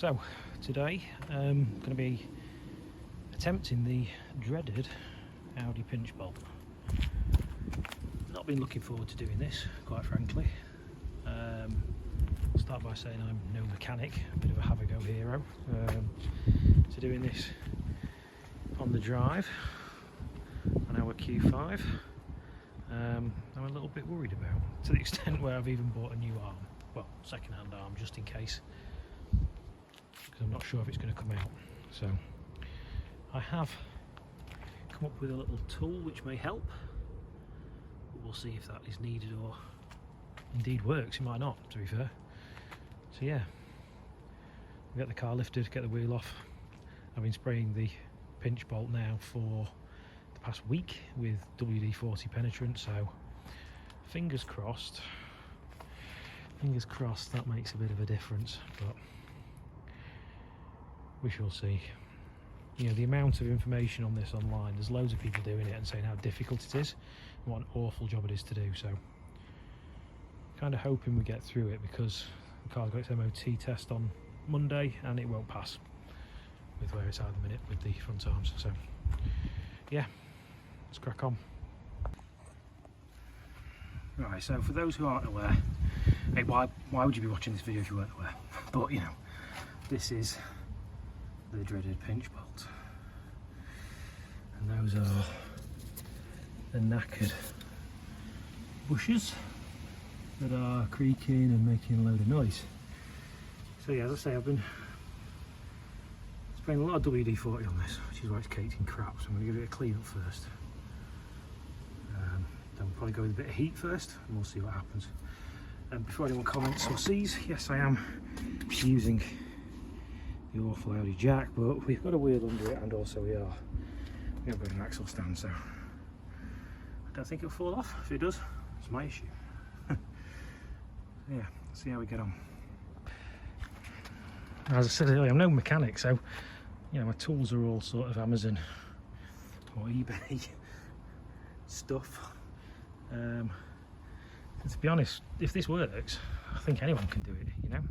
So today I'm going to be attempting the dreaded Audi pinch bolt. Not been looking forward to doing this, quite frankly. I'll start by saying I'm no mechanic, a bit of a have-a-go hero. So doing this on the drive on our Q5, I'm a little bit worried about, to the extent where I've even bought a new arm, well, second-hand arm, just in case, because I'm not sure if it's going to come out. So I have come up with a little tool which may help, but we'll see if that is needed or indeed works. It might not, to be fair. So yeah, we'll get the car lifted, get the wheel off. I've been spraying the pinch bolt now for the past week with WD-40 penetrant, so fingers crossed that makes a bit of a difference, but we shall see. You know, the amount of information on this online, there's loads of people doing it and saying how difficult it is and what an awful job it is to do, so kind of hoping we get through it, because the car's got its MOT test on Monday and it won't pass with where it's at the minute with the front arms. So yeah, let's crack on. Right, so for those who aren't aware, hey, why would you be watching this video if you weren't aware? But you know, this is the dreaded pinch bolt, and those are the knackered bushes that are creaking and making a load of noise. So yeah, as I say, I've been spraying a lot of WD-40 on this, which is why it's caked in crap, so I'm going to give it a clean up first. Then we'll probably go with a bit of heat first and we'll see what happens. And before anyone comments or sees, yes, I am using the awful Audi jack, but we've got a wheel under it, and also we have got an axle stand, so I don't think it'll fall off. If it does, it's my issue. Yeah, let's see how we get on. As I said earlier, I'm no mechanic, so you know, my tools are all sort of Amazon or eBay stuff. And to be honest, if this works, I think anyone can do it, you know.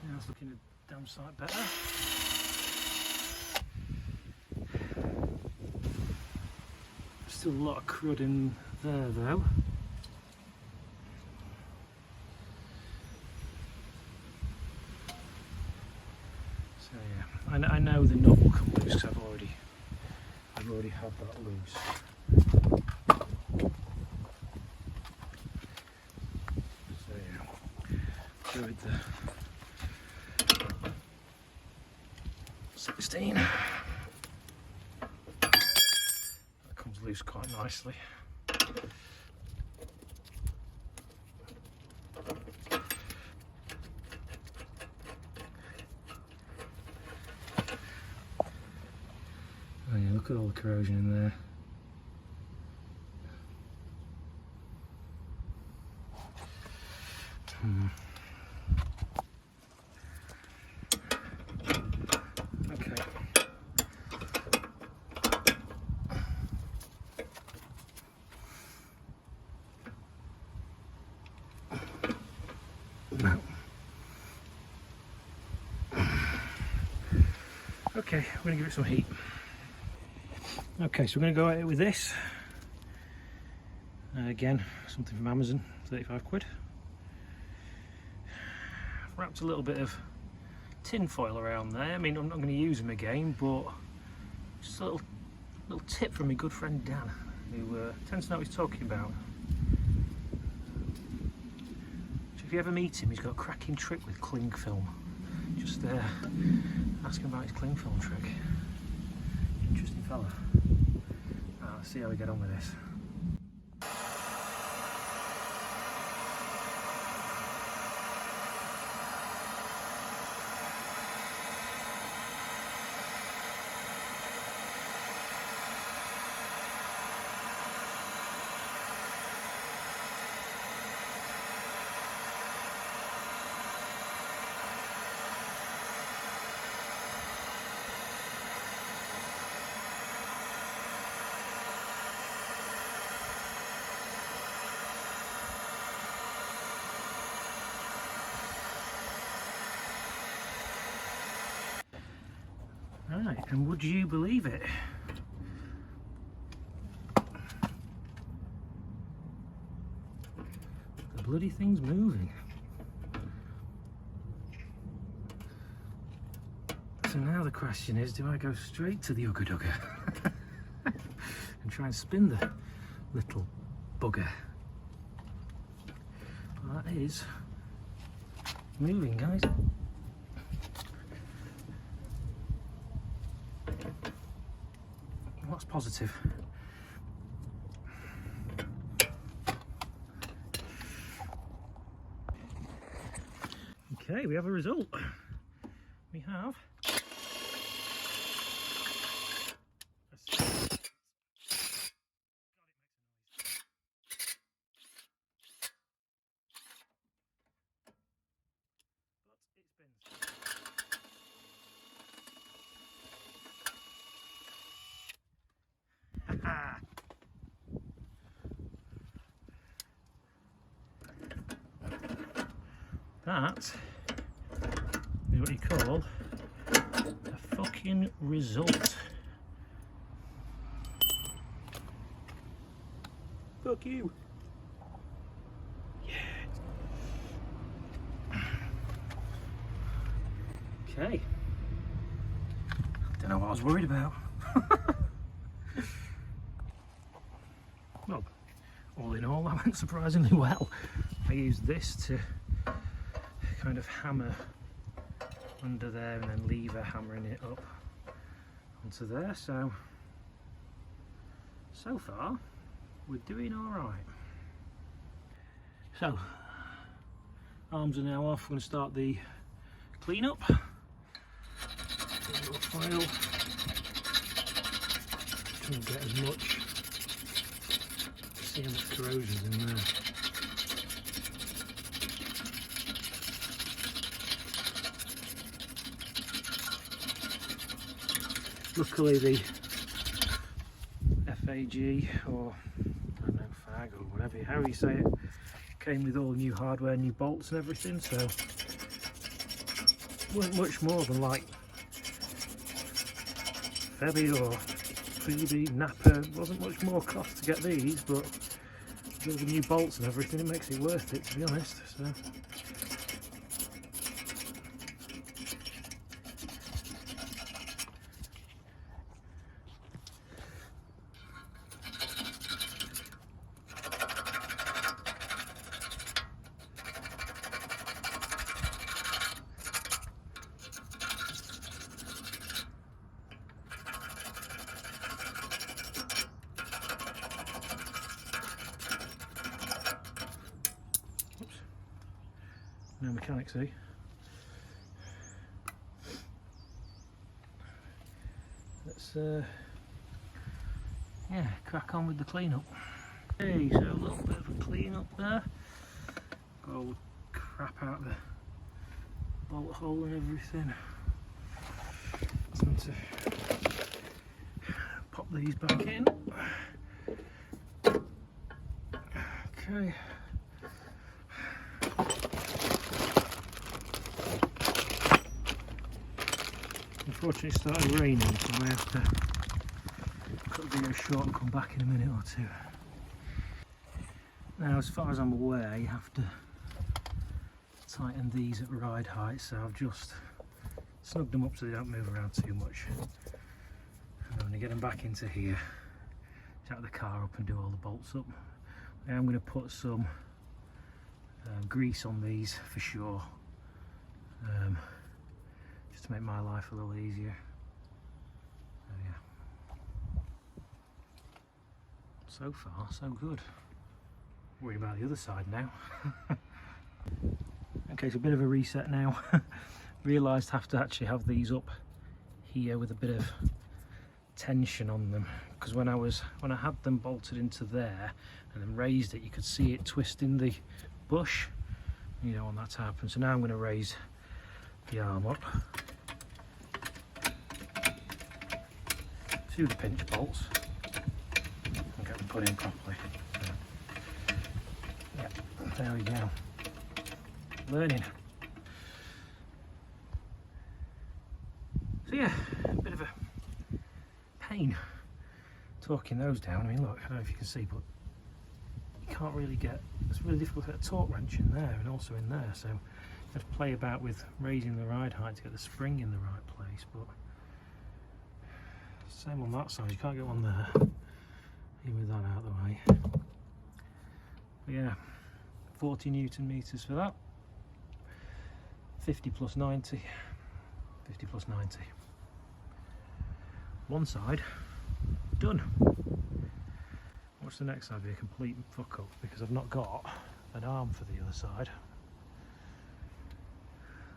Now it's looking a damn sight better. Still a lot of crud in there though. So yeah, I know the knob will come loose because I've already had that loose. So yeah, go with the 16. That comes loose quite nicely. Oh yeah, look at all the corrosion in there. Okay. No. Okay, we're going to give it some heat. Okay, so we're going to go at it with this. Again, something from Amazon, 35 quid. Wrapped a little bit of tin foil around there. I mean, I'm not going to use them again, but just a little tip from my good friend Dan, who tends to know what he's talking about. So if you ever meet him, he's got a cracking trick with cling film. Just ask him about his cling film trick. Interesting fella. Let's see how we get on with this. Right, and would you believe it? The bloody thing's moving. So now the question is, do I go straight to the Ugga Dugga and try and spin the little bugger? Well, that is moving, guys. What's positive? Okay, we have a result. We have that is what you call a fucking result. Fuck you. Yeah. Okay. Don't know what I was worried about. Well, all in all, that went surprisingly well. I used this to kind of hammer under there and then lever hammering it up onto there, so far we're doing all right. So arms are now off. I'm going to start the cleanup. Little file, try and get as much, see how much corrosion's in there. Luckily the FAG, or I don't know, FAG or whatever, how you say it, came with all new hardware, new bolts and everything, so weren't much more than like Febby or Phoebe, Napa. Wasn't much more cost to get these, but with all the new bolts and everything, it makes it worth it, to be honest. So no mechanics, eh? Let's yeah, crack on with the cleanup. Okay, so a little bit of a clean up there. Got all the crap out of the bolt hole and everything. Time to pop these back in. Okay. Unfortunately it started raining, so I have to cut the video short and come back in a minute or two. Now, as far as I'm aware, you have to tighten these at ride height, so I've just snugged them up so they don't move around too much. And I'm going to get them back into here, jack the car up and do all the bolts up. Now I'm going to put some grease on these for sure. To make my life a little easier. So yeah. So far, so good. Worry about the other side now. Okay, so a bit of a reset now. Realised I have to actually have these up here with a bit of tension on them, because when I had them bolted into there and then raised it, you could see it twisting the bush. You don't want that to happen. So now I'm going to raise the arm up. To the pinch bolts and get them put in properly. Yeah, there we go. Learning. So yeah, a bit of a torquing those down. I mean, look, I don't know if you can see, but you can't really get, it's really difficult to get a torque wrench in there and also in there, so you have to play about with raising the ride height to get the spring in the right place. But same on that side, you can't get one there, even with that out of the way. But yeah, 40 Newton meters for that, 50 plus 90, 50 plus 90. One side done. What's the next side? Be a complete fuck up because I've not got an arm for the other side.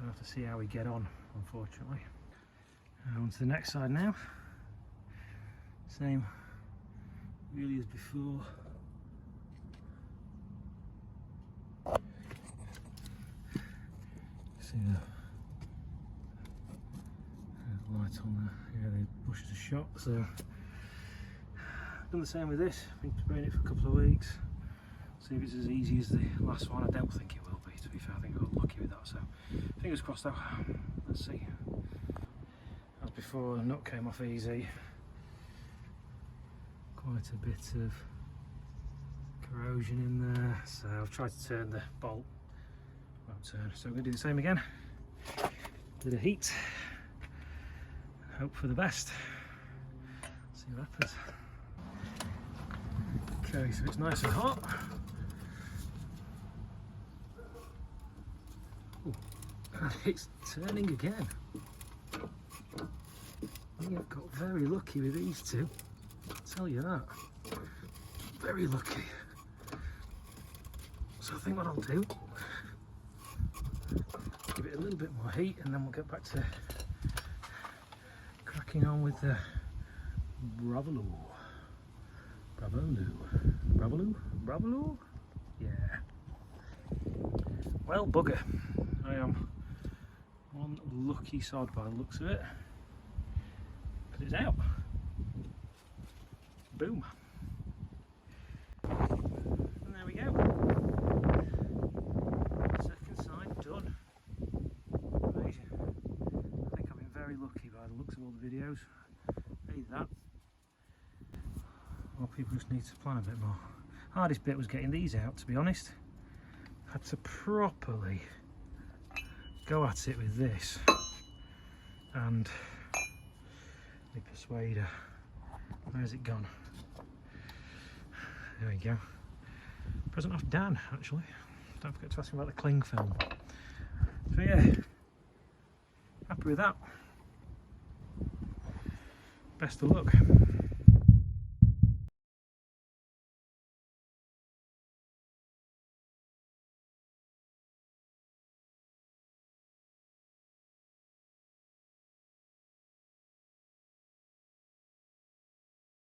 I'll have to see how we get on, unfortunately. On to the next side now. Same really as before. See the light on there. Yeah, the bushes are shot. So done the same with this. Been spraying it for a couple of weeks. See if it's as easy as the last one. I don't think it will be, to be fair. I think I got lucky with that. So fingers crossed though. Let's see. As before, the nut came off easy. Quite a bit of corrosion in there. So I've tried to turn the bolt. Won't turn. So I'm going to do the same again. Bit of heat. Hope for the best. See what happens. Okay, so it's nice and hot. Ooh, and it's turning again. We have got very lucky with these two. I'll tell you that. Very lucky. So I think what I'll do, give it a little bit more heat and then we'll get back to cracking on with the Bravaloo. Bravaloo? Yeah. Well, bugger. I am one lucky sod by the looks of it. But it's out. Boom. And there we go. Second side done. Amazing. I think I've been very lucky by the looks of all the videos. Either that, or people just need to plan a bit more. Hardest bit was getting these out, to be honest. Had to properly go at it with this and the persuader. Where's it gone? There we go. Present off Dan, actually. Don't forget to ask him about the cling film. So yeah, happy with that. Best of luck.